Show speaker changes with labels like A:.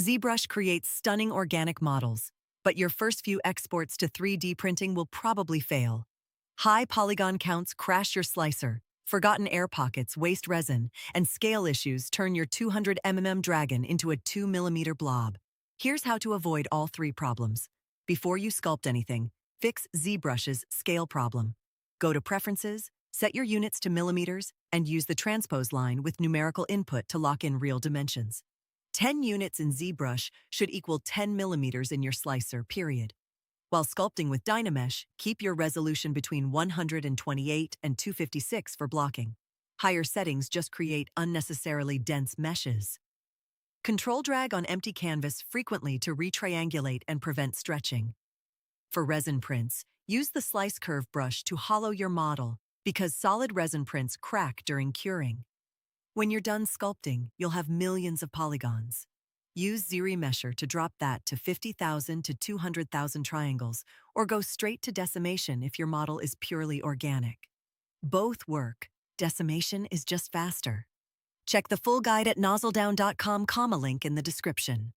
A: ZBrush creates stunning organic models, but your first few exports to 3D printing will probably fail. High polygon counts crash your slicer, forgotten air pockets waste resin, and scale issues turn your 200 dragon into a 2 mm blob. Here's how to avoid all three problems. Before you sculpt anything, fix ZBrush's scale problem. Go to Preferences, set your units to millimeters, and use the transpose line with numerical input to lock in real dimensions. 10 units in ZBrush should equal 10 millimeters in your slicer, period. While sculpting with DynaMesh, keep your resolution between 128 and 256 for blocking. Higher settings just create unnecessarily dense meshes. Control drag on empty canvas frequently to retriangulate and prevent stretching. For resin prints, use the slice curve brush to hollow your model because solid resin prints crack during curing. When you're done sculpting, you'll have millions of polygons. Use ZBrush to drop that to 50,000 to 200,000 triangles, or go straight to Decimation if your model is purely organic. Both work. Decimation is just faster. Check the full guide at NozzleDown.com, link in the description.